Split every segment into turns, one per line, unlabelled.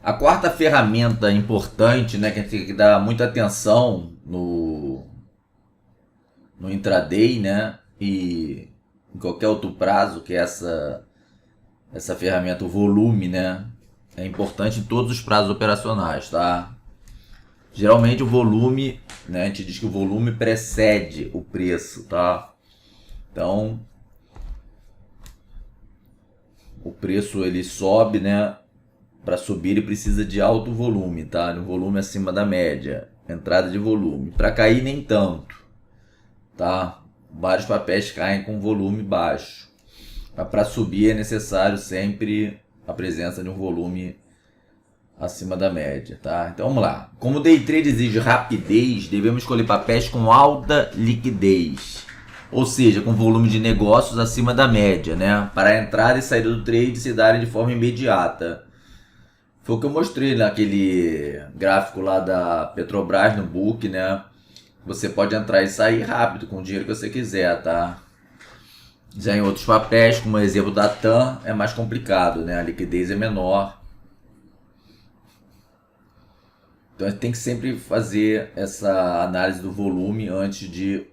A quarta ferramenta importante, né, que a gente tem que dar muita atenção no intraday, né, e em qualquer outro prazo, que é essa ferramenta, o volume, né, é importante em todos os prazos operacionais, tá? Geralmente o volume, né, a gente diz que o volume precede o preço, tá? Então, o preço ele sobe, né? Para subir ele precisa de alto volume, tá? Um volume acima da média, entrada de volume. Para cair nem tanto, tá? Vários papéis caem com volume baixo. Para subir é necessário sempre a presença de um volume acima da média, tá? Então vamos lá. Como o day trade exige rapidez, devemos escolher papéis com alta liquidez, ou seja, com volume de negócios acima da média, né? Para a entrada e saída do trade se darem de forma imediata. Foi o que eu mostrei naquele gráfico lá da Petrobras no book, né? Você pode entrar e sair rápido com o dinheiro que você quiser, tá? Já em outros papéis, como o exemplo da TAM, é mais complicado, né? A liquidez é menor. Então a gente tem que sempre fazer essa análise do volume antes de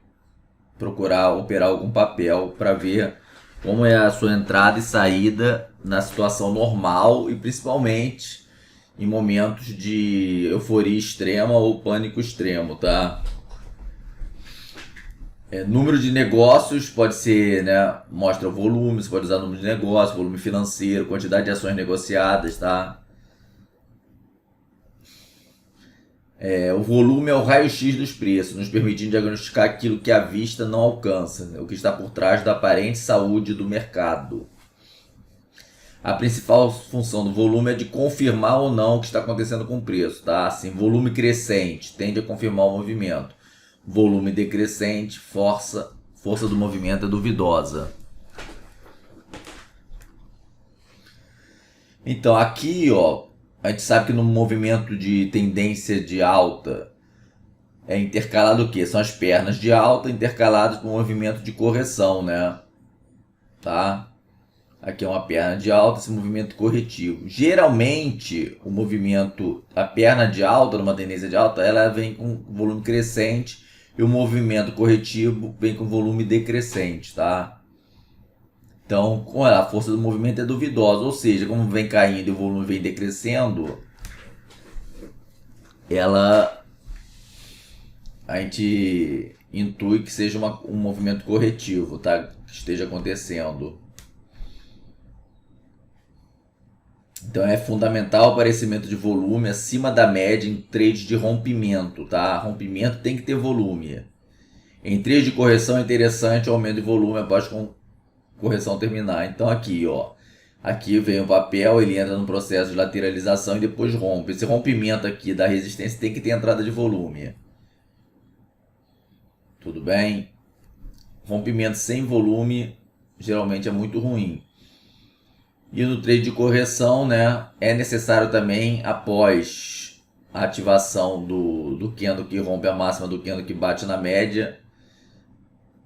procurar operar algum papel para ver como é a sua entrada e saída na situação normal e principalmente em momentos de euforia extrema ou pânico extremo, tá? Número de negócios pode ser, né? Mostra o volume, você pode usar número de negócio, volume financeiro, quantidade de ações negociadas, tá? O volume é o raio-x dos preços, nos permitindo diagnosticar aquilo que a vista não alcança, né? O que está por trás da aparente saúde do mercado. A principal função do volume é de confirmar ou não o que está acontecendo com o preço, tá? Assim, volume crescente tende a confirmar o movimento. Volume decrescente, força do movimento é duvidosa. Então aqui, ó, a gente sabe que no movimento de tendência de alta é intercalado o quê? São as pernas de alta intercaladas com o movimento de correção, né? Tá? Aqui é uma perna de alta, esse movimento corretivo. Geralmente, o movimento, a perna de alta, numa tendência de alta, ela vem com volume crescente e o movimento corretivo vem com volume decrescente, tá? Então, a força do movimento é duvidosa, ou seja, como vem caindo e o volume vem decrescendo, a gente intui que seja um movimento corretivo, tá? Que esteja acontecendo. Então é fundamental o aparecimento de volume acima da média em trades de rompimento, tá? Rompimento tem que ter volume. Em trades de correção é interessante o aumento de volume após correção terminar. Então aqui, ó, aqui vem o papel, ele entra no processo de lateralização e depois rompe. Esse rompimento aqui da resistência tem que ter entrada de volume. Tudo bem? Rompimento sem volume geralmente é muito ruim. E no trade de correção, né, é necessário também, após a ativação do candle que rompe a máxima do candle que bate na média,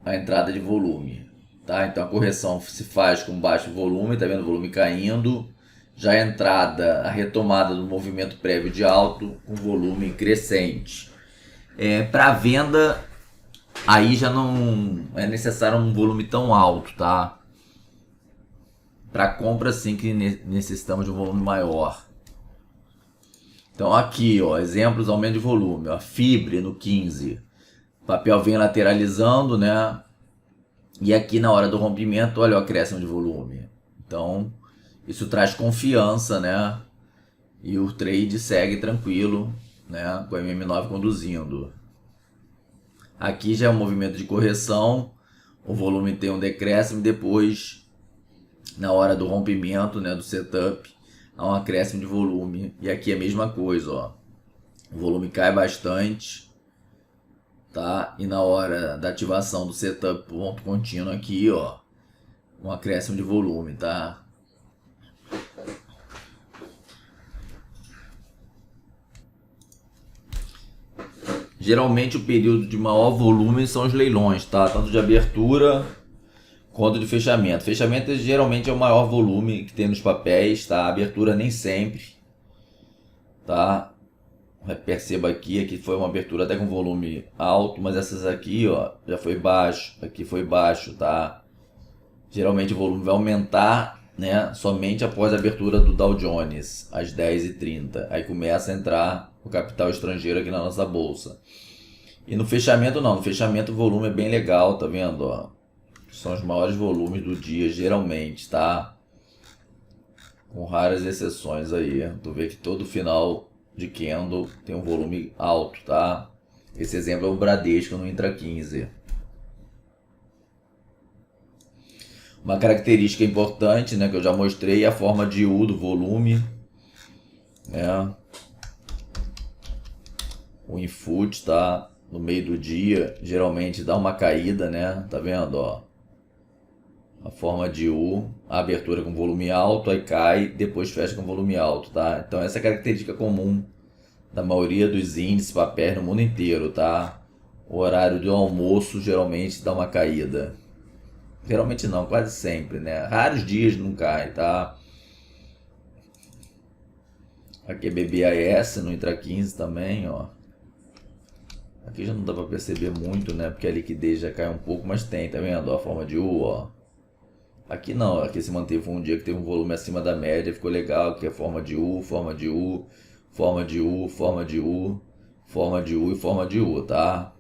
a entrada de volume, tá? Então a correção se faz com baixo volume, tá vendo o volume caindo. Já a entrada, a retomada do movimento prévio de alto com volume crescente. Para venda, aí já não é necessário um volume tão alto, tá? Para compra sim que necessitamos de um volume maior. Então aqui, ó, exemplos, aumento de volume, ó, Fibre no 15. O papel vem lateralizando, né? E aqui na hora do rompimento, olha o acréscimo de volume. Então, isso traz confiança, né? E o trade segue tranquilo, né? Com o MM9 conduzindo. Aqui já é um movimento de correção, o volume tem um decréscimo e depois, na hora do rompimento, né, do setup, há um acréscimo de volume. E aqui é a mesma coisa, ó. O volume cai bastante, tá? E na hora da ativação do setup ponto contínuo aqui, ó, um acréscimo de volume, tá? Geralmente o período de maior volume são os leilões, tá? Tanto de abertura quanto de fechamento. Fechamento geralmente é o maior volume que tem nos papéis, tá? Abertura nem sempre. tá? Perceba aqui foi uma abertura até com volume alto, mas essas aqui, ó, já foi baixo, aqui foi baixo, tá? Geralmente o volume vai aumentar, né, somente após a abertura do Dow Jones, às 10h30. Aí começa a entrar o capital estrangeiro aqui na nossa bolsa. E no fechamento não, no fechamento o volume é bem legal, tá vendo, ó? São os maiores volumes do dia, geralmente, tá? Com raras exceções aí. Tu vê que todo final de candle tem um volume alto, tá? Esse exemplo é o Bradesco no Intra 15. Uma característica importante, né, que eu já mostrei, é a forma de U do volume, né? O input tá no meio do dia, geralmente dá uma caída, né? Tá vendo, ó? A forma de U, a abertura com volume alto, aí cai, depois fecha com volume alto, tá? Então essa é a característica comum da maioria dos índices papéis no mundo inteiro, tá? O horário do almoço geralmente dá uma caída. Geralmente não, quase sempre, né? Raros dias não cai, tá? Aqui é BBAS no Intra 15 também, ó. Aqui já não dá para perceber muito, né? Porque a liquidez já cai um pouco, mas tem, tá vendo? Ó, a forma de U, ó. Aqui não, aqui se manteve um dia que teve um volume acima da média, ficou legal, que é forma de U, forma de U, forma de U, forma de U, forma de U e forma de U, tá?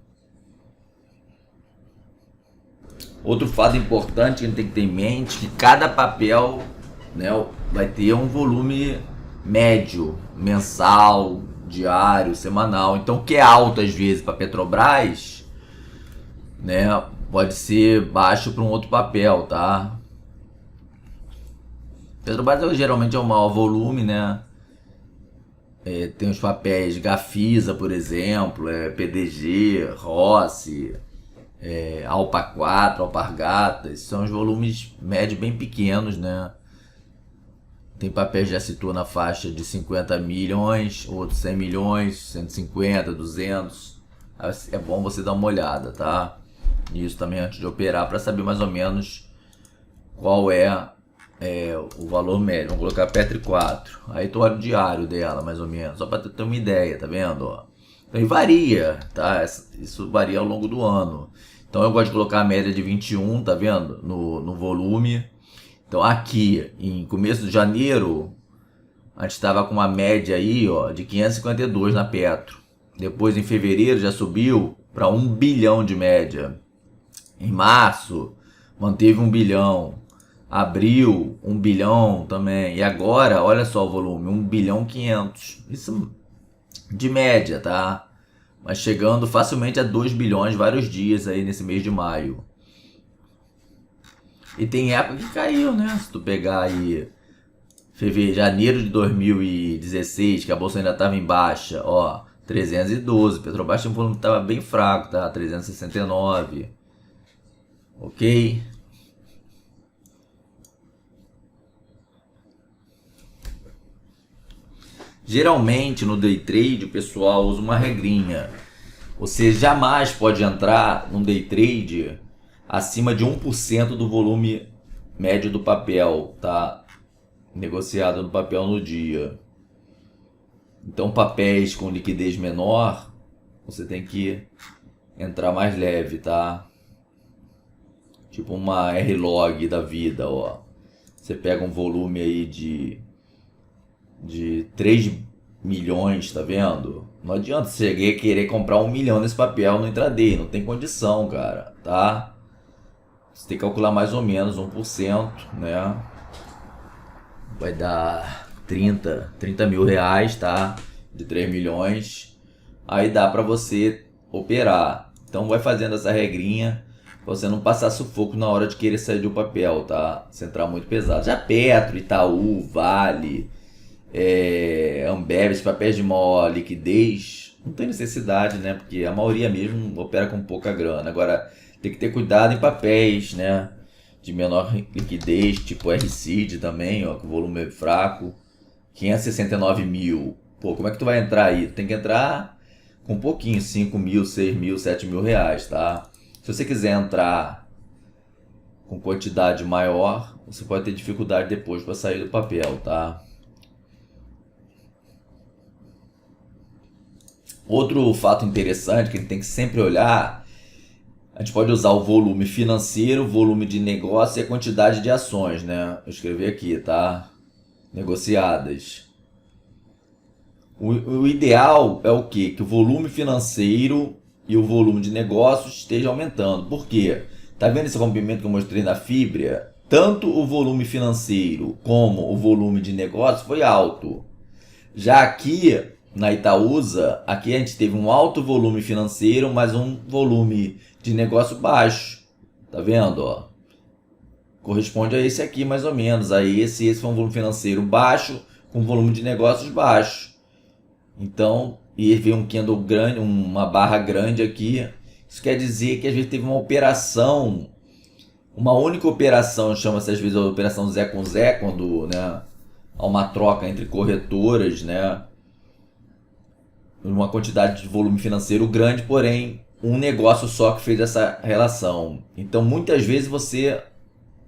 Outro fato importante que a gente tem que ter em mente é que cada papel, né, vai ter um volume médio, mensal, diário, semanal. Então o que é alto às vezes para Petrobras, né, pode ser baixo para um outro papel, tá? Petrobras geralmente é o maior volume, né? Tem os papéis Gafisa, por exemplo, PDG, Rossi, Alpa 4, Alpargatas, são os volumes médios bem pequenos, né? Tem papéis que já situam na faixa de 50 milhões, outros 100 milhões, 150, 200. É bom você dar uma olhada, tá? Isso também antes de operar, para saber mais ou menos qual é o valor médio. Vamos colocar Petri 4. Aí tu olha o diário dela, mais ou menos, só para ter uma ideia, tá vendo? Ó. Então, e varia, tá? Isso varia ao longo do ano. Então eu gosto de colocar a média de 21, tá vendo? No volume. Então aqui, em começo de janeiro, a gente estava com uma média aí, ó, de 552 na Petro. Depois em fevereiro já subiu para 1 bilhão de média. Em março, manteve 1 bilhão. Abril, 1 bilhão também. E agora, olha só o volume, 1 bilhão 500. Isso de média, tá? Mas chegando facilmente a 2 bilhões vários dias aí nesse mês de maio. E tem época que caiu, né? Se tu pegar aí janeiro de 2016, que a bolsa ainda estava em baixa, ó, 312. Petrobras tinha um volume que estava bem fraco, tá? 369. Ok? Geralmente no day trade o pessoal usa uma regrinha. Você jamais pode entrar num day trade acima de 1% do volume médio do papel, tá? Negociado no papel no dia. Então papéis com liquidez menor, você tem que entrar mais leve, tá? Tipo uma R-Log da vida, ó. Você pega um volume aí de 3 milhões, tá vendo? Não adianta você querer comprar 1 milhão nesse papel no intraday, não tem condição, cara, tá? Você tem que calcular mais ou menos 1%, né? Vai dar 30 mil reais, tá? De 3 milhões. Aí dá pra você operar. Então vai fazendo essa regrinha pra você não passar sufoco na hora de querer sair do papel, tá? Se entrar muito pesado. Já Petro, Itaú, Vale, Ambev, esses papéis de maior liquidez, não tem necessidade, né? Porque a maioria mesmo opera com pouca grana. Agora, tem que ter cuidado em papéis, né? De menor liquidez, tipo RCID também, ó, com volume fraco. 569 mil. Pô, como é que tu vai entrar aí? Tem que entrar com um pouquinho, 5 mil, 6 mil, 7 mil reais, tá? Se você quiser entrar com quantidade maior, você pode ter dificuldade depois para sair do papel, tá? Outro fato interessante que a gente tem que sempre olhar, a gente pode usar o volume financeiro, volume de negócio e a quantidade de ações, né? Eu escrevi aqui, tá? Negociadas. O ideal é o quê? Que o volume financeiro e o volume de negócios estejam aumentando. Por quê? Tá vendo esse rompimento que eu mostrei na fibra? Tanto o volume financeiro como o volume de negócio foi alto. Já aqui na Itaúsa, aqui a gente teve um alto volume financeiro, mas um volume de negócio baixo. Tá vendo? Ó? Corresponde a esse aqui mais ou menos. Aí esse foi um volume financeiro baixo com volume de negócios baixo. Então, e veio um candle grande, uma barra grande aqui. Isso quer dizer que às vezes teve uma operação, uma única operação, chama-se às vezes a operação Zé com Zé, quando, né, há uma troca entre corretoras, né, uma quantidade de volume financeiro grande, porém um negócio só que fez essa relação. Então muitas vezes você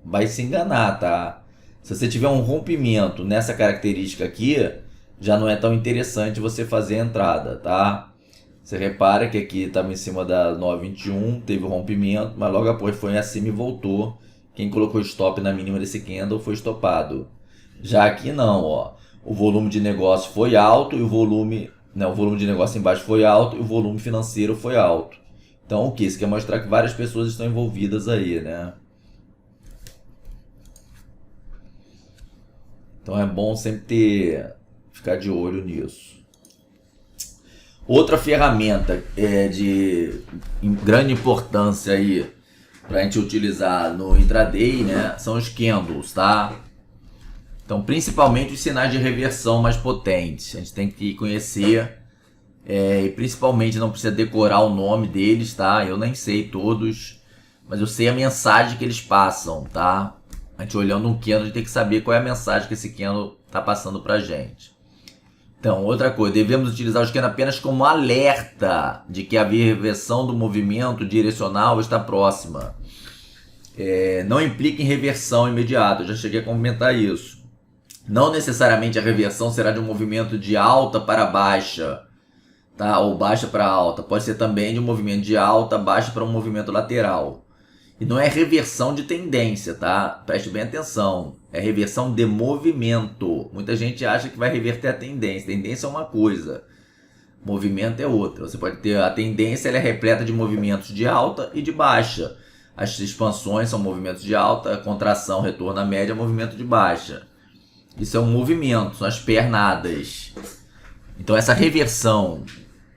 vai se enganar, tá? Se você tiver um rompimento nessa característica aqui, já não é tão interessante você fazer a entrada, tá? Você repara que aqui estava em cima da 921, teve o rompimento, mas logo após foi acima e voltou. Quem colocou stop na mínima desse candle foi estopado. Já aqui não, ó. O volume de negócio foi alto e o volume de negócio embaixo foi alto e o volume financeiro foi alto. Então o que? Isso quer mostrar que várias pessoas estão envolvidas aí, né? Então é bom sempre ficar de olho nisso. Outra ferramenta de grande importância aí para a gente utilizar no intraday, né, são os candles, tá? Então, principalmente os sinais de reversão mais potentes. A gente tem que conhecer e principalmente não precisa decorar o nome deles, tá? Eu nem sei todos, mas eu sei a mensagem que eles passam, tá? A gente olhando um candle, a gente tem que saber qual é a mensagem que esse candle está passando para a gente. Então, outra coisa, devemos utilizar os candles apenas como alerta de que a reversão do movimento direcional está próxima. Não implica em reversão imediata, eu já cheguei a comentar isso. Não necessariamente a reversão será de um movimento de alta para baixa, tá? Ou baixa para alta. Pode ser também de um movimento de alta, baixa para um movimento lateral. E não é reversão de tendência, tá? Preste bem atenção. É reversão de movimento. Muita gente acha que vai reverter a tendência. Tendência é uma coisa, movimento é outra. Você pode ter a tendência, ela é repleta de movimentos de alta e de baixa. As expansões são movimentos de alta, a contração, retorno à média, movimento de baixa. Isso é um movimento, são as pernadas. Então essa reversão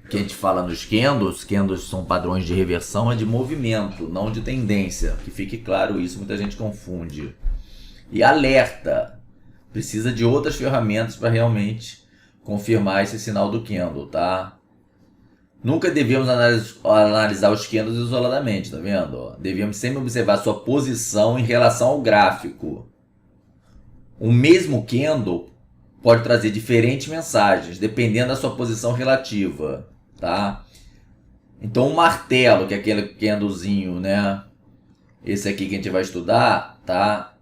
que a gente fala nos candles são padrões de reversão, é de movimento, não de tendência. Que fique claro isso, muita gente confunde. E alerta, precisa de outras ferramentas para realmente confirmar esse sinal do candle, tá? Nunca devemos analisar os candles isoladamente, tá vendo? Devemos sempre observar sua posição em relação ao gráfico. O mesmo candle pode trazer diferentes mensagens, dependendo da sua posição relativa, tá? Então o martelo, que é aquele candlezinho, né? Esse aqui que a gente vai estudar, tá?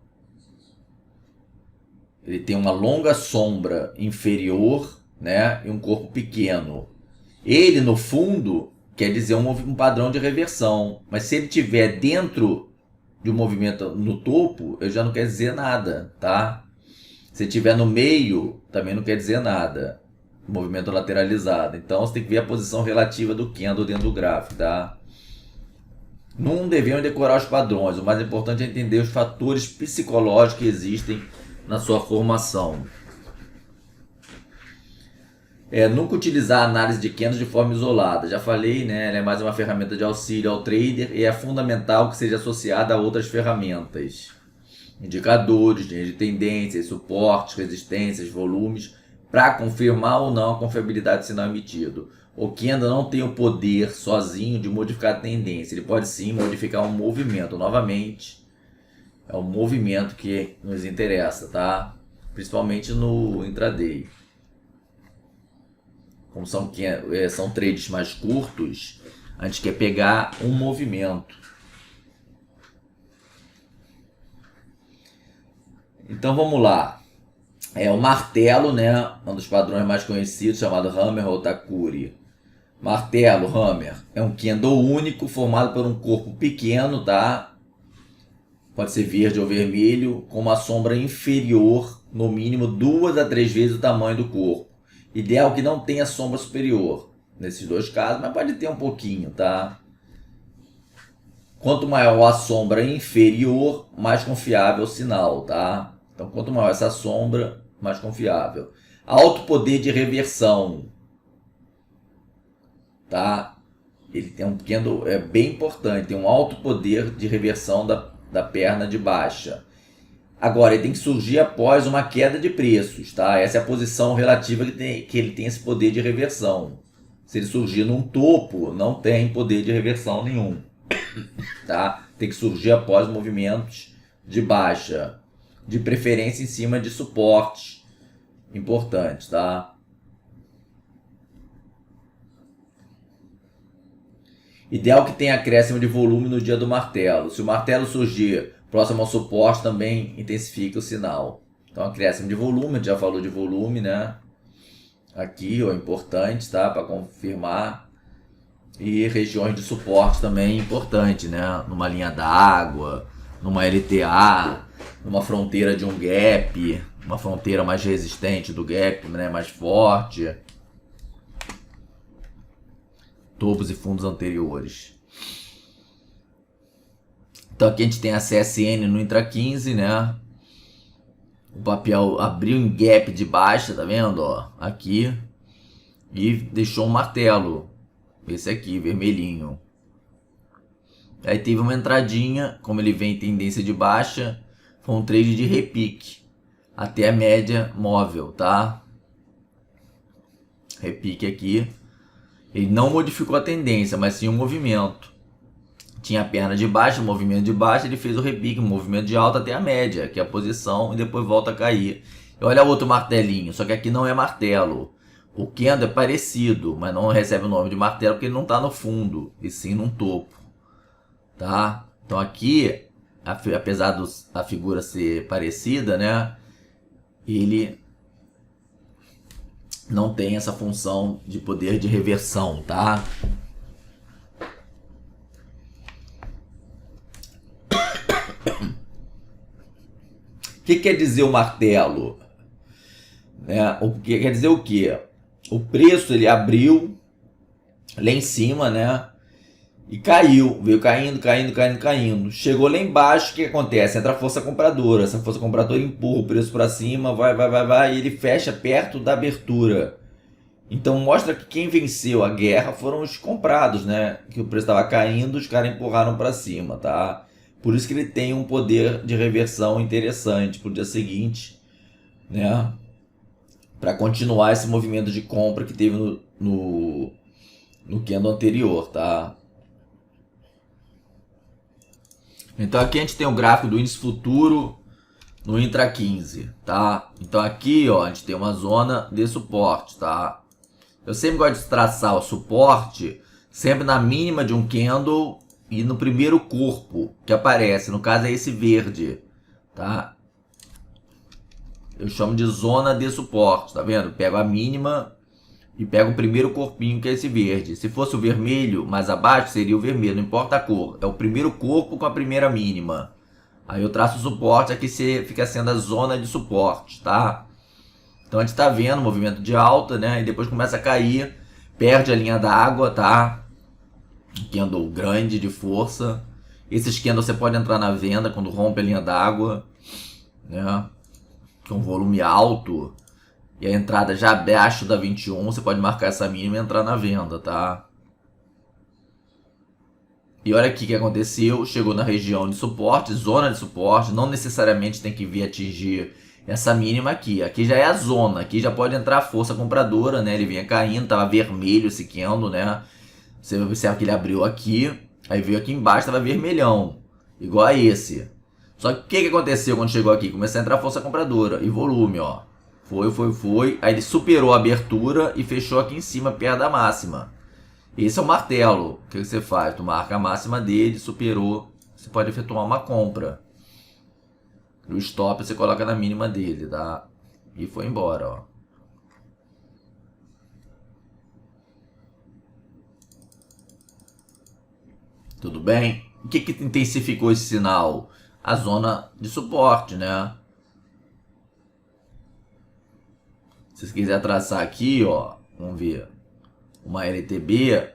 Ele tem uma longa sombra inferior, né? E um corpo pequeno. Ele, no fundo, quer dizer um padrão de reversão. Mas se ele estiver dentro de um movimento no topo, ele já não quer dizer nada, tá? Se estiver no meio, também não quer dizer nada. Movimento lateralizado. Então você tem que ver a posição relativa do candle dentro do gráfico, tá? Não devemos decorar os padrões. O mais importante é entender os fatores psicológicos que existem na sua formação. Nunca utilizar a análise de candles de forma isolada. Já falei, né? Ela é mais uma ferramenta de auxílio ao trader e é fundamental que seja associada a outras ferramentas. Indicadores, linhas de tendências, suportes, resistências, volumes, para confirmar ou não a confiabilidade do sinal emitido. O candle não tem o poder sozinho de modificar a tendência. Ele pode sim modificar um movimento. Novamente, é o movimento que nos interessa, tá? Principalmente no intraday. Como são trades mais curtos, a gente quer pegar um movimento. Então vamos lá. O martelo, né? Um dos padrões mais conhecidos, chamado Hammer ou Takuri. Martelo, hammer, é um candle único formado por um corpo pequeno, tá? Pode ser verde ou vermelho, com uma sombra inferior, no mínimo 2 a 3 vezes o tamanho do corpo. Ideal que não tenha sombra superior, nesses dois casos, mas pode ter um pouquinho, tá? Quanto maior a sombra inferior, mais confiável o sinal, tá? Então, quanto maior essa sombra, mais confiável. Alto poder de reversão, tá? Ele tem um pequeno, é bem importante, tem um alto poder de reversão da perna de baixa. Agora, ele tem que surgir após uma queda de preços, tá? Essa é a posição relativa que ele tem esse poder de reversão. Se ele surgir num topo, não tem poder de reversão nenhum, tá? Tem que surgir após movimentos de baixa, de preferência em cima de suportes importantes, tá? Ideal que tenha acréscimo de volume no dia do martelo. Se o martelo surgir próximo ao suporte, também intensifica o sinal. Então, acréscimo de volume, a gente já falou de volume, né? Aqui, ó, importante, tá? Para confirmar. E regiões de suporte também importante, né? Numa linha d'água, numa LTA, numa fronteira de um gap, uma fronteira mais resistente do gap, né? Mais forte. Topos e fundos anteriores. Então aqui a gente tem a CSN no intra 15, né? O papel abriu em gap de baixa, tá vendo? Ó, aqui. E deixou um martelo. Esse aqui, vermelhinho. Aí teve uma entradinha, como ele vem em tendência de baixa, foi um trade de repique. Até a média móvel, tá? Repique aqui. Ele não modificou a tendência, mas sim o movimento. Tinha a perna de baixo, o movimento de baixo, ele fez o repique, o movimento de alta até a média, que é a posição, e depois volta a cair. E olha outro martelinho, só que aqui não é martelo. O candle é parecido, mas não recebe o nome de martelo porque ele não está no fundo, e sim num topo. Tá? Então aqui, apesar da figura ser parecida, né? Ele não tem essa função de poder de reversão, tá? O que quer dizer o martelo? O que quer dizer o quê? O preço ele abriu lá em cima, né? E caiu, veio caindo. Chegou lá embaixo, o que acontece? Entra a força compradora. Essa força compradora empurra o preço para cima, vai, e ele fecha perto da abertura. Então mostra que quem venceu a guerra foram os comprados, né? Que o preço estava caindo, os caras empurraram para cima, tá? Por isso que ele tem um poder de reversão interessante pro dia seguinte, né? Para continuar esse movimento de compra que teve no candle anterior, tá? Então aqui a gente tem o gráfico do índice futuro no intra 15, tá? Então aqui, ó, a gente tem uma zona de suporte, tá? Eu sempre gosto de traçar o suporte sempre na mínima de um candle e no primeiro corpo que aparece, no caso é esse verde, tá? Eu chamo de zona de suporte, tá vendo? Pego a mínima e pego o primeiro corpinho, que é esse verde. Se fosse o vermelho mais abaixo, seria o vermelho, não importa a cor. É o primeiro corpo com a primeira mínima. Aí eu traço o suporte, aqui fica sendo a zona de suporte, tá? Então a gente tá vendo o movimento de alta, né? E depois começa a cair, perde a linha d'água, tá? Candle grande de força. Esses candles você pode entrar na venda quando rompe a linha d'água, né? Com volume alto. E a entrada já abaixo da 21, você pode marcar essa mínima e entrar na venda, tá? E olha aqui o que aconteceu, chegou na região de suporte, zona de suporte, não necessariamente tem que vir atingir essa mínima aqui. Aqui já é a zona, aqui já pode entrar a força compradora, né? Ele vinha caindo, tava vermelho esse candle, né? Você observa que ele abriu aqui, aí veio aqui embaixo, tava vermelhão, igual a esse. Só que o que aconteceu quando chegou aqui? Começou a entrar a força compradora e volume, ó. Foi. Aí ele superou a abertura e fechou aqui em cima, perto da máxima. Esse é o martelo. O que você faz? Tu marca a máxima dele, superou. Você pode efetuar uma compra. O stop você coloca na mínima dele, tá? E foi embora, ó. Tudo bem? O que intensificou esse sinal? A zona de suporte, né? Se você quiser traçar aqui, ó, vamos ver, uma LTB,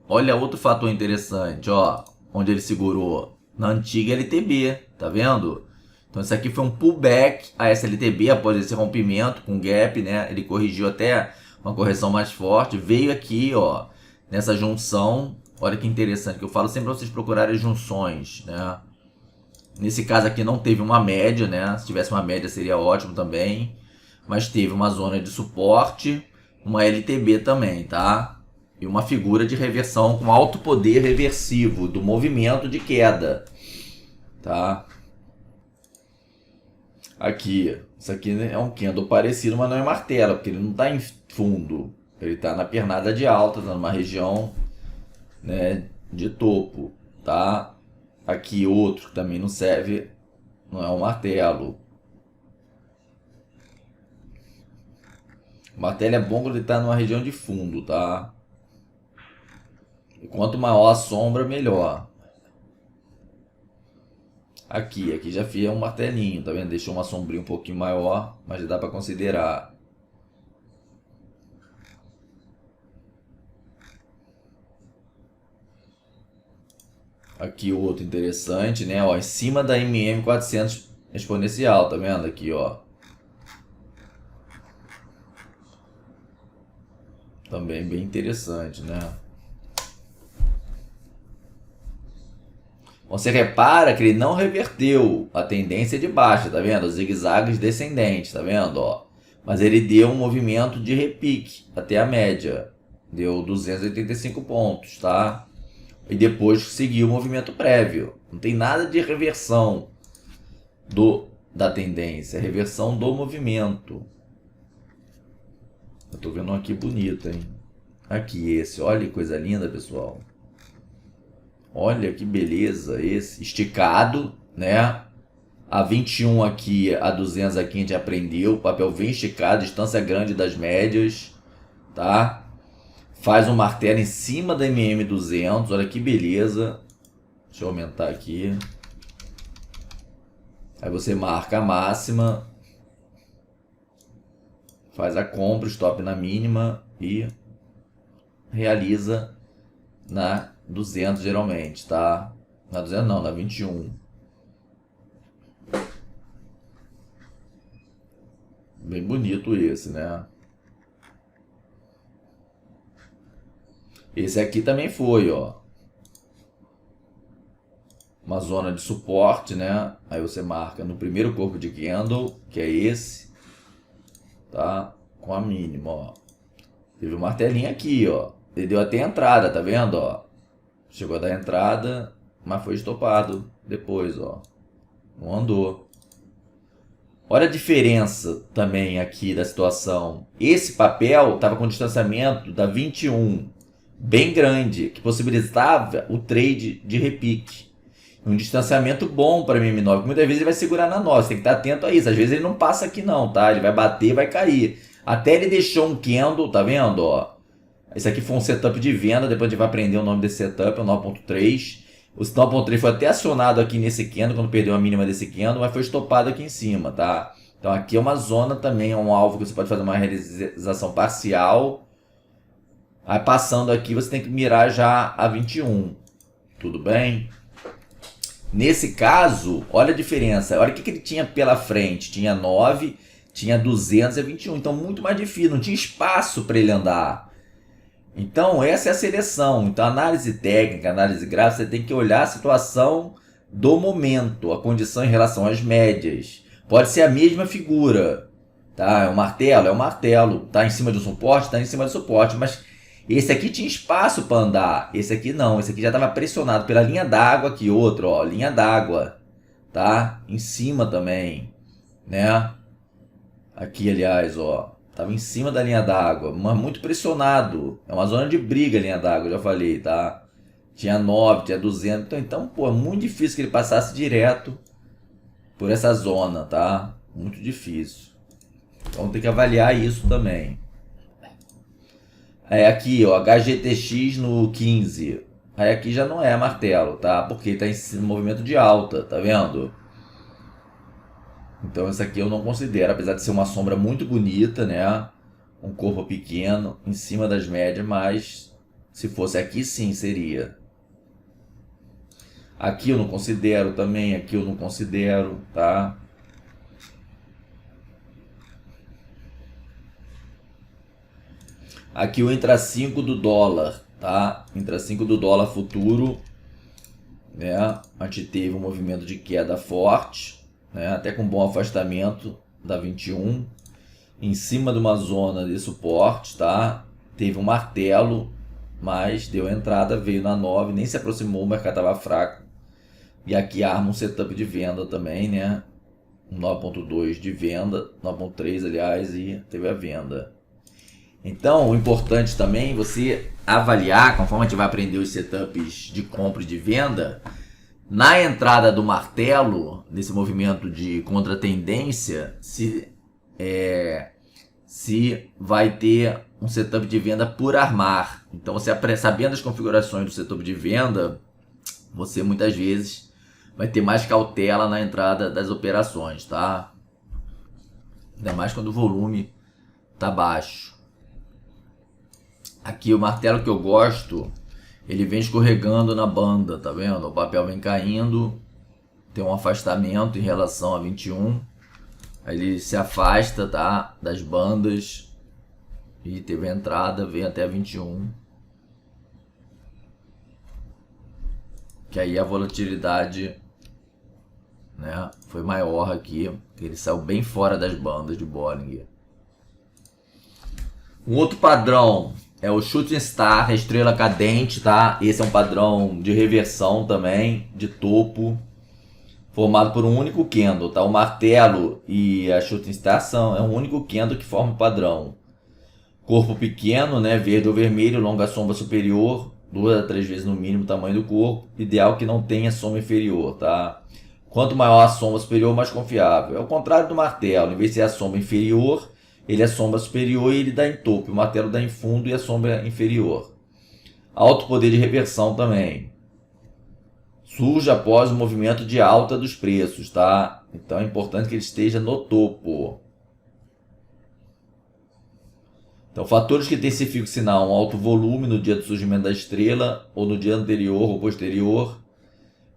olha outro fator interessante, ó, onde ele segurou, na antiga LTB, tá vendo? Então isso aqui foi um pullback a essa LTB após esse rompimento com gap, né? Ele corrigiu até uma correção mais forte, veio aqui, ó, nessa junção. Olha que interessante, que eu falo sempre para vocês procurarem junções, né? Nesse caso aqui não teve uma média, né? Se tivesse uma média seria ótimo também. Mas teve uma zona de suporte, uma LTB também, tá? E uma figura de reversão com alto poder reversivo do movimento de queda, tá? Aqui, isso aqui é um candle parecido, mas não é martelo, porque ele não está em fundo. Ele está na pernada de alta, está numa região, né, de topo, tá? Aqui outro que também não serve, não é um martelo. O martelo é bom quando ele está numa região de fundo, tá? E quanto maior a sombra, melhor. Aqui já fiz um martelinho, tá vendo? Deixou uma sombrinha um pouquinho maior, mas já dá para considerar. Aqui outro interessante, né? Ó, em cima da MM400 exponencial, tá vendo? Aqui, ó. Também bem interessante, né? Você repara que ele não reverteu a tendência de baixa, tá vendo? Os zigue-zagues descendentes, tá vendo? Ó. Mas ele deu um movimento de repique até a média. Deu 285 pontos, tá? E depois seguiu o movimento prévio. Não tem nada de reversão da tendência, é reversão do movimento. Eu tô vendo um aqui bonito, hein? Aqui esse, olha que coisa linda, pessoal. Olha que beleza esse, esticado, né? A 21 aqui, a 200 aqui a gente aprendeu, papel bem esticado, distância grande das médias, tá? Faz um martelo em cima da MM200, olha que beleza. Deixa eu aumentar aqui. Aí você marca a máxima, faz a compra, stop na mínima e realiza na 200 geralmente, tá? Na 200 não, na 21. Bem bonito esse, né? Esse aqui também foi, ó. Uma zona de suporte, né? Aí você marca no primeiro corpo de candle, que é esse, tá? Com a mínima, ó. Teve um martelinho aqui, ó. Ele deu até entrada, tá vendo, ó? Chegou a dar entrada, mas foi estopado depois, ó. Não andou. Olha a diferença também aqui da situação. Esse papel estava com distanciamento da 21 bem grande, que possibilitava o trade de repique. Um distanciamento bom para MM9, que muitas vezes ele vai segurar na 9, você tem que estar atento a isso. Às vezes ele não passa aqui não, tá? Ele vai bater, vai cair. Até ele deixou um candle, tá vendo, ó? Esse aqui foi um setup de venda, depois a gente vai aprender o nome desse setup, é o 9.3. O 9.3 foi até acionado aqui nesse candle, quando perdeu a mínima desse candle, mas foi estopado aqui em cima, tá? Então aqui é uma zona também, é um alvo que você pode fazer uma realização parcial. Aí passando aqui você tem que mirar já a 21, tudo bem? Nesse caso, olha a diferença, olha o que ele tinha pela frente, tinha 9, tinha 200 e 21, então muito mais difícil, não tinha espaço para ele andar. Então essa é a seleção. Então análise técnica, análise gráfica, você tem que olhar a situação do momento, a condição em relação às médias. Pode ser a mesma figura, tá? É um martelo, tá em cima do suporte, tá em cima do suporte, mas esse aqui tinha espaço para andar, esse aqui não, esse aqui já estava pressionado pela linha d'água aqui, outro, ó, linha d'água, tá? Em cima também, né? Aqui, aliás, ó, tava em cima da linha d'água, mas muito pressionado. É uma zona de briga a linha d'água, já falei, tá? Tinha 9, tinha 200. Então, pô, é muito difícil que ele passasse direto por essa zona, tá? Muito difícil. Então tem que avaliar isso também. É aqui, ó, HGTX no 15. Aí aqui já não é martelo, tá? Porque está em movimento de alta, tá vendo? Então isso aqui eu não considero, apesar de ser uma sombra muito bonita, né? Um corpo pequeno, em cima das médias, mas se fosse aqui sim seria. Aqui eu não considero também, aqui eu não considero, tá? Aqui o intra 5 do dólar, tá? Intra 5 do dólar futuro, né? A gente teve um movimento de queda forte, né? Até com bom afastamento da 21, em cima de uma zona de suporte, tá? Teve um martelo, mas deu entrada, veio na 9, nem se aproximou, o mercado estava fraco. E aqui arma um setup de venda também, né? 9.2 de venda, 9.3 aliás, e teve a venda. Então, o importante também é você avaliar, conforme a gente vai aprender os setups de compra e de venda, na entrada do martelo, nesse movimento de contratendência, se vai ter um setup de venda por armar. Então, você sabendo as configurações do setup de venda, você muitas vezes vai ter mais cautela na entrada das operações, tá? Ainda mais quando o volume tá baixo. Aqui o martelo que eu gosto, ele vem escorregando na banda, tá vendo? O papel vem caindo, tem um afastamento em relação a 21. Aí ele se afasta, tá? Das bandas e teve a entrada, vem até a 21. Que aí a volatilidade, né, foi maior aqui, ele saiu bem fora das bandas de Bollinger. Um outro padrão é o Shooting Star, a estrela cadente, tá? Esse é um padrão de reversão também, de topo, formado por um único candle, tá? O martelo e a Shooting Star é um único candle que forma o padrão. Corpo pequeno, né, verde ou vermelho, longa sombra superior, 2 a 3 vezes no mínimo o tamanho do corpo, ideal que não tenha sombra inferior, tá? Quanto maior a sombra superior, mais confiável. É o contrário do martelo, em vez de ser a sombra inferior, ele é sombra superior e ele dá em topo. O martelo dá em fundo e a sombra inferior. Alto poder de reversão também. Surge após o movimento de alta dos preços, tá? Então é importante que ele esteja no topo. Então, fatores que intensificam o sinal: um alto volume no dia do surgimento da estrela, ou no dia anterior ou posterior.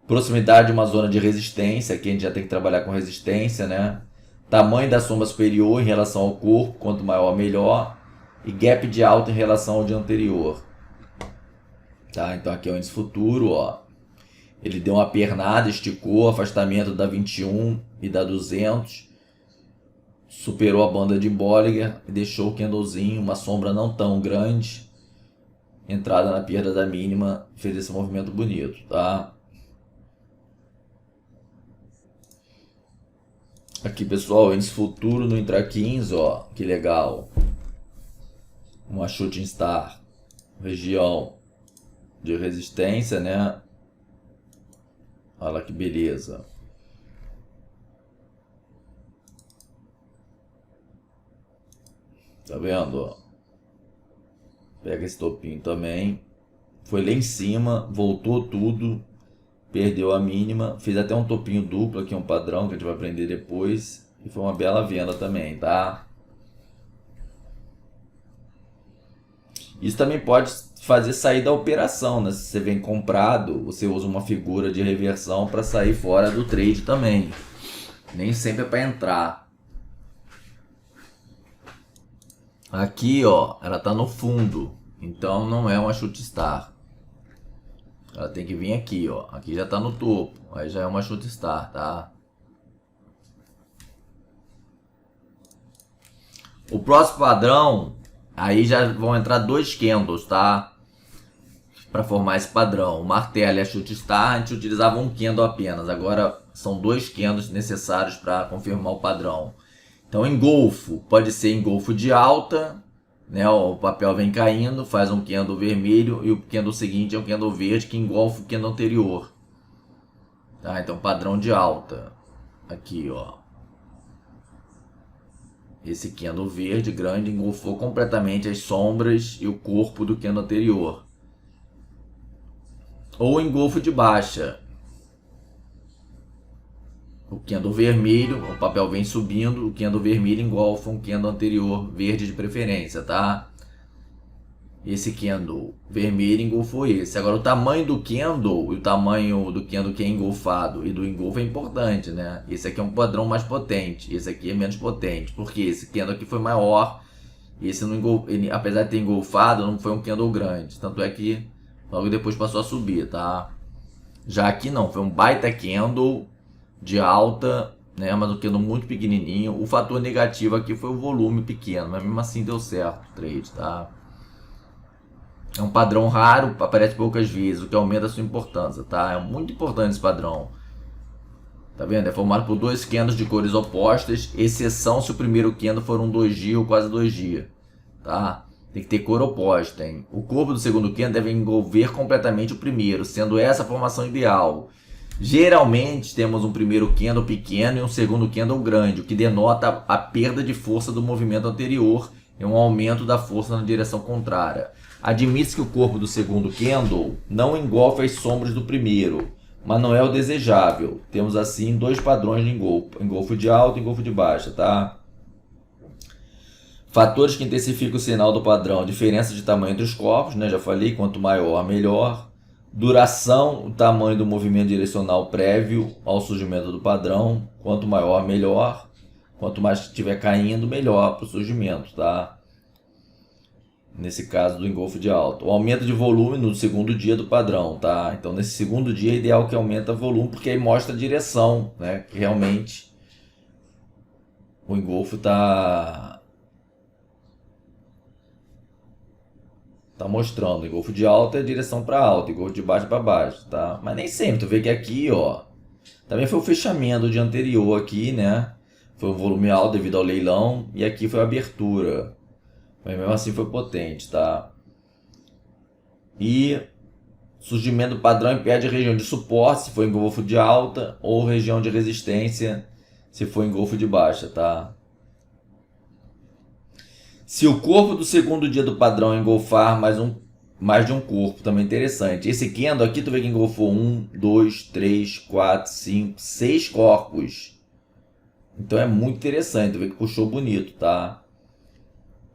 Proximidade de uma zona de resistência, aqui a gente já tem que trabalhar com resistência, né? Tamanho da sombra superior em relação ao corpo, quanto maior melhor. E gap de alta em relação ao dia anterior. Tá? Então aqui é o índice futuro, ó. Ele deu uma pernada, esticou, afastamento da 21 e da 200. Superou a banda de Bollinger e deixou o candlezinho, uma sombra não tão grande. Entrada na perda da mínima, fez esse movimento bonito, tá? Aqui, pessoal, índice futuro no Intra 15, ó, que legal. Uma Shooting Star, região de resistência, né? Olha que beleza. Tá vendo, ó? Pega esse topinho também. Foi lá em cima, voltou tudo. Perdeu a mínima, fez até um topinho duplo aqui, um padrão que a gente vai aprender depois. E foi uma bela venda também, tá? Isso também pode fazer sair da operação, né? Se você vem comprado, você usa uma figura de reversão para sair fora do trade também. Nem sempre é para entrar. Aqui, ó, ela tá no fundo, então não é uma Shooting Star. Ela tem que vir aqui, ó. Aqui já tá no topo. Aí já é uma Shooting Star, tá? O próximo padrão, aí já vão entrar 2 candles, tá? Para formar esse padrão. O martelo e a Shooting Star, a gente utilizava um candle apenas. Agora são 2 candles necessários para confirmar o padrão. Então, engolfo, pode ser engolfo de alta, né? O papel vem caindo, faz um candle vermelho e o candle seguinte é um candle verde que engolfa o candle anterior. Tá? Então, padrão de alta. Aqui, ó. Esse candle verde grande engolfou completamente as sombras e o corpo do candle anterior. ou engolfo de baixa. O candle vermelho, o papel vem subindo, o candle vermelho engolfa um candle anterior verde de preferência, tá? Esse candle vermelho engolfou esse. Agora o tamanho do candle e o tamanho do candle que é engolfado e do engolfo é importante, né? Esse aqui é um padrão mais potente, esse aqui é menos potente, porque esse candle aqui foi maior, esse não ele, apesar de ter engolfado, não foi um candle grande, tanto é que logo depois passou a subir, tá? Já aqui não, foi um baita candle de alta, né? Mas um candle muito pequenininho. O fator negativo aqui foi o volume pequeno, mas mesmo assim deu certo o trade, tá? É um padrão raro, aparece poucas vezes, o que aumenta a sua importância, tá? É muito importante esse padrão. Tá vendo? É formado por dois candles de cores opostas, exceção se o primeiro candle for um doji ou quase doji, tá? Tem que ter cor oposta, hein? O corpo do segundo candle deve envolver completamente o primeiro, sendo essa a formação ideal. Geralmente temos um primeiro candle pequeno e um segundo candle grande, o que denota a perda de força do movimento anterior e um aumento da força na direção contrária. Admite-se que o corpo do segundo candle não engolfa as sombras do primeiro, mas não é o desejável. Temos assim dois padrões de engolfo de alta e engolfo de baixa, tá? Fatores que intensificam o sinal do padrão: diferença de tamanho entre os corpos, né? Já falei, quanto maior, melhor. Duração, o tamanho do movimento direcional prévio ao surgimento do padrão. Quanto maior, melhor. Quanto mais estiver caindo, melhor para o surgimento, tá? Nesse caso do engolfo de alta. O aumento de volume no segundo dia do padrão, tá? Então nesse segundo dia é ideal que aumenta o volume, porque aí mostra a direção, né? Que realmente o engolfo tá mostrando. Engolfo de alta é direção para alta, engolfo de baixo para baixo, tá? Mas nem sempre, tu vê que aqui, ó, também foi o fechamento do dia anterior aqui, né? Foi um volume alto devido ao leilão, e aqui foi a abertura. Mas mesmo assim foi potente, tá? E surgimento do padrão impede a região de suporte se for engolfo de alta, ou região de resistência se for engolfo de baixa, tá? Se o corpo do segundo dia do padrão engolfar mais de um corpo, também interessante. Esse candle aqui, tu vê que engolfou 1, 2, 3, 4, 5, 6 corpos. Então é muito interessante, tu vê que puxou bonito, tá?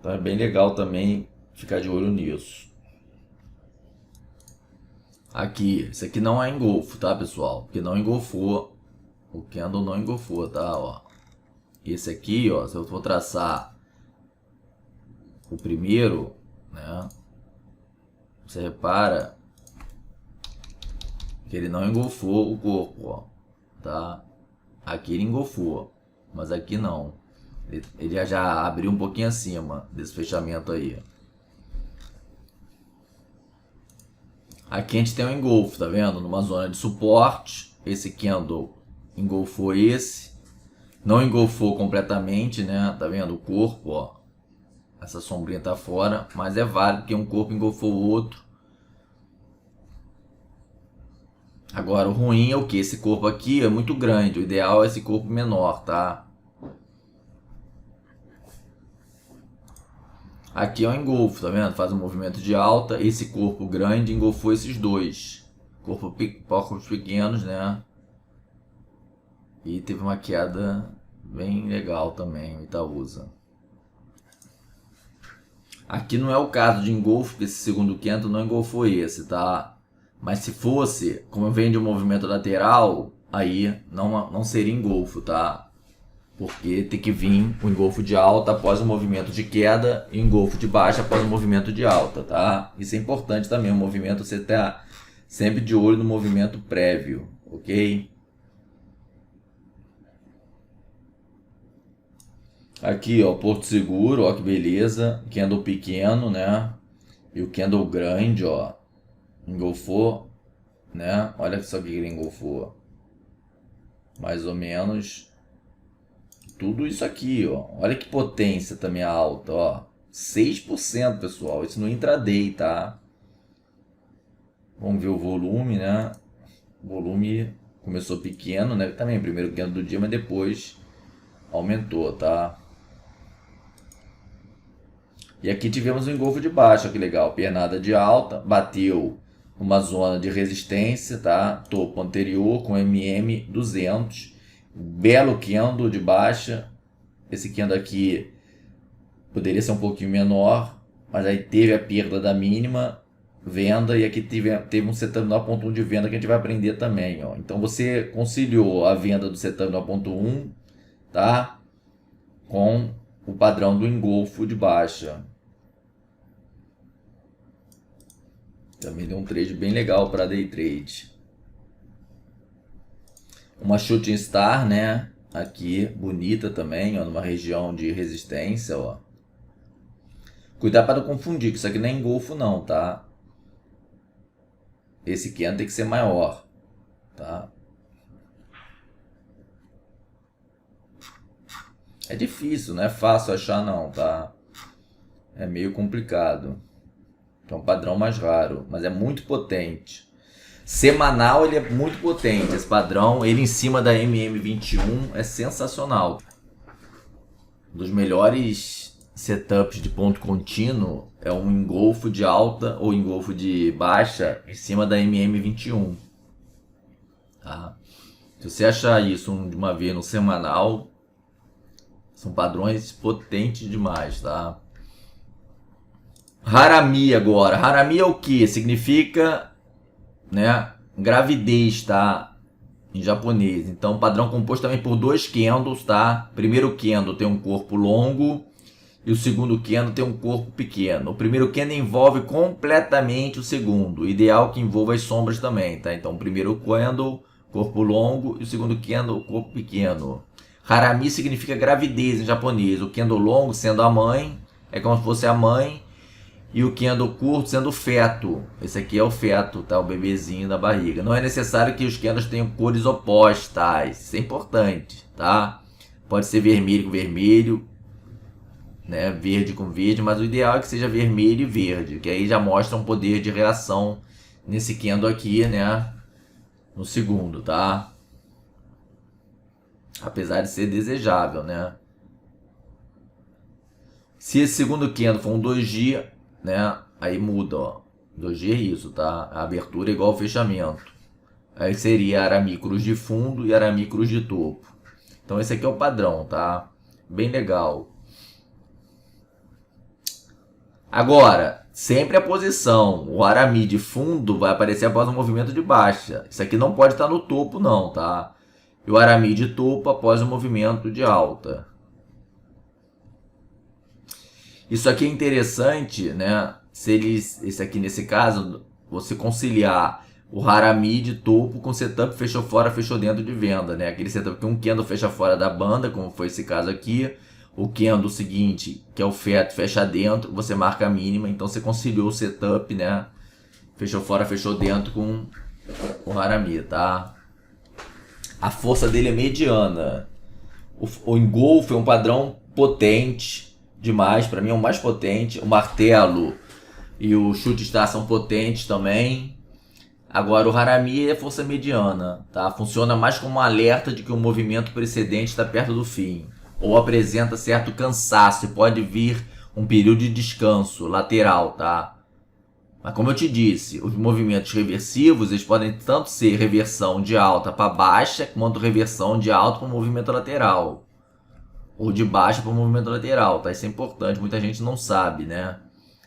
Então é bem legal também ficar de olho nisso. Aqui, esse aqui não é engolfo, tá, pessoal? Porque não engolfou. O candle não engolfou, tá? Ó. Esse aqui, ó, se eu for traçar o primeiro, né? Você repara que ele não engolfou o corpo, ó, tá? Aqui ele engolfou, mas aqui não. Ele já abriu um pouquinho acima desse fechamento aí. Aqui a gente tem um engolfo, tá vendo? Numa zona de suporte. Esse candle engolfou esse. Não engolfou completamente, né? Tá vendo? O corpo, ó. Essa sombrinha tá fora, mas é válido que um corpo engolfou o outro. Agora, o ruim é o que? Esse corpo aqui é muito grande. O ideal é esse corpo menor, tá? Aqui é um engolfo, tá vendo? Faz um movimento de alta. Esse corpo grande engolfou esses dois. Corpos pequenos, né? E teve uma queda bem legal também, o Itaúsa. Aqui não é o caso de engolfo, porque esse segundo candle não engolfou esse, tá? Mas se fosse, como vem de um movimento lateral, aí não seria engolfo, tá? Porque tem que vir o engolfo de alta após o movimento de queda e o engolfo de baixa após o movimento de alta, tá? Isso é importante também, o movimento, você tá sempre de olho no movimento prévio, ok? Aqui, ó, Porto Seguro, ó que beleza, candle pequeno, né? E o candle grande, ó, engolfou, né? Olha só que ele engolfou. Mais ou menos tudo isso aqui, ó. Olha que potência também alta, ó. 6%, pessoal. Isso no intraday, tá? Vamos ver o volume, né? O volume começou pequeno, né? Também primeiro candle do dia, mas depois aumentou, tá? E aqui tivemos um engolfo de baixa, que legal. Pernada de alta, bateu uma zona de resistência, tá? Topo anterior com MM200, belo candle de baixa. Esse candle aqui poderia ser um pouquinho menor, mas aí teve a perda da mínima venda e aqui teve um setup no 9.1 de venda que a gente vai aprender também, ó. Então você conciliou a venda do setup no 9.1, tá? Com o padrão do engolfo de baixa. Também deu um trade bem legal para day trade. Uma shooting star, né? Aqui, bonita também, ó, numa região de resistência, ó. Cuidado para não confundir, que isso aqui não é engolfo não, tá? Esse candle tem que ser maior, tá? É difícil, não é fácil achar não, tá? É meio complicado. É um padrão mais raro, mas é muito potente. Semanal ele é muito potente, esse padrão. Ele em cima da MM21 é sensacional. Um dos melhores setups de ponto contínuo é um engolfo de alta ou engolfo de baixa em cima da MM21. Tá? Se você achar isso de uma vez no semanal, são padrões potentes demais, tá? Harami agora. Harami é o que? Significa, né, gravidez, tá? Em japonês. Então, padrão composto também por dois candles, tá? Primeiro candle tem um corpo longo e o segundo candle tem um corpo pequeno. O primeiro candle envolve completamente o segundo. O ideal que envolva as sombras também, tá? Então, o primeiro candle, corpo longo, e o segundo candle, corpo pequeno. Harami significa gravidez em japonês. O candle longo sendo a mãe, é como se fosse a mãe, e o candle curto sendo o feto. Esse aqui é o feto, tá? O bebezinho da barriga. Não é necessário que os candles tenham cores opostas. Isso é importante, tá? Pode ser vermelho com vermelho, né? Verde com verde, mas o ideal é que seja vermelho e verde, que aí já mostra um poder de reação nesse candle aqui, né? No segundo, tá? Apesar de ser desejável, né? Se esse segundo candle for um 2G, né? Aí muda, ó. 2G é isso, tá? A abertura é igual ao fechamento. Aí seria Harami cruz de fundo e Harami cruz de topo. Então esse aqui é o padrão, tá? Bem legal. Agora, sempre a posição. O Harami de fundo vai aparecer após um movimento de baixa. Isso aqui não pode estar no topo não, tá? E o Harami de topo após um movimento de alta. Isso aqui é interessante, né? Se eles, esse aqui nesse caso, você conciliar o Harami de topo com setup fechou fora, fechou dentro de venda, né? Aquele setup que um candle fecha fora da banda, como foi esse caso aqui. O candle seguinte, que é o feto, fecha dentro, você marca a mínima. Então você conciliou o setup, né? Fechou fora, fechou dentro com o Harami, tá? A força dele é mediana. O engolfo é um padrão potente demais, para mim é o mais potente. O martelo e o chute star são potentes também. Agora o Harami é força mediana, tá? Funciona mais como um alerta de que o movimento precedente está perto do fim, ou apresenta certo cansaço e pode vir um período de descanso lateral, tá? Mas como eu te disse, os movimentos reversivos, eles podem tanto ser reversão de alta para baixa, quanto reversão de alta para movimento lateral. Ou de baixa para movimento lateral, tá? Isso é importante, muita gente não sabe, né?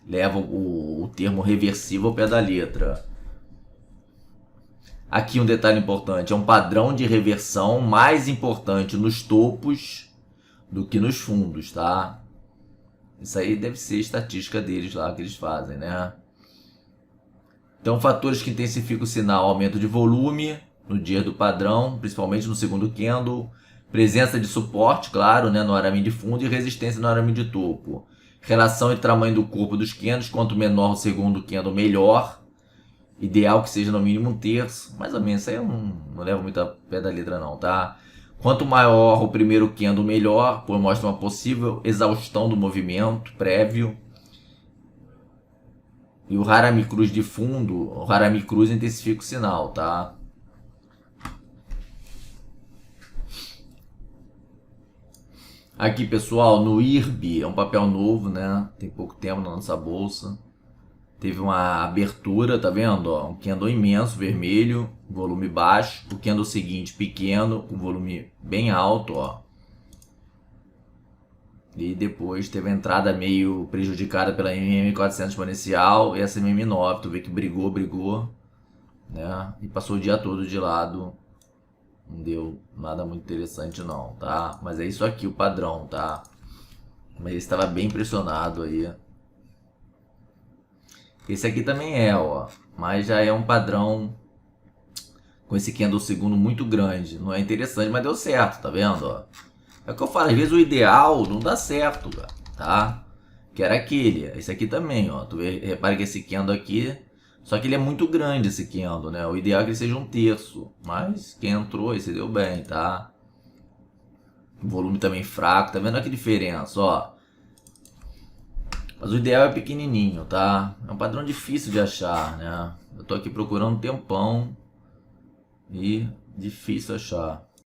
Leva o termo reversivo ao pé da letra. Aqui um detalhe importante, é um padrão de reversão mais importante nos topos do que nos fundos, tá? Isso aí deve ser estatística deles lá, que eles fazem, né? Então, fatores que intensificam o sinal: aumento de volume no dia do padrão, principalmente no segundo candle, presença de suporte, claro, né, no Harami de fundo, e resistência no Harami de topo. Relação entre tamanho do corpo dos candles, quanto menor o segundo candle, melhor. Ideal que seja no mínimo um terço, mais ou menos. Isso aí eu não levo muito a pé da letra não, tá? Quanto maior o primeiro candle, melhor, pois mostra uma possível exaustão do movimento prévio. E o Harami cruz de fundo, o Harami cruz intensifica o sinal, tá? Aqui, pessoal, no IRB, é um papel novo, né? Tem pouco tempo na nossa bolsa. teve uma abertura, tá vendo? Ó, um candle imenso, vermelho, volume baixo. O candle seguinte, pequeno, com volume bem alto, ó. E depois teve a entrada meio prejudicada pela MM400 exponencial e essa MM9, tu vê que brigou, né? E passou o dia todo de lado. Não deu nada muito interessante não, tá? Mas é isso aqui o padrão, tá? Mas ele estava bem pressionado aí. Esse aqui também é, ó. Mas já é um padrão com esse candle segundo muito grande. Não é interessante, mas deu certo, tá vendo, ó? É o que eu falo, às vezes o ideal não dá certo, cara, tá? Que era aquele. Esse aqui também, ó. Tu repara que esse candle aqui... Só que ele é muito grande, esse candle, né? O ideal é que ele seja um terço. Mas quem entrou, esse deu bem, tá? O volume também fraco. Tá vendo aqui a diferença, ó? Mas o ideal é pequenininho, tá? É um padrão difícil de achar, né? Eu tô aqui procurando um tempão. E difícil achar.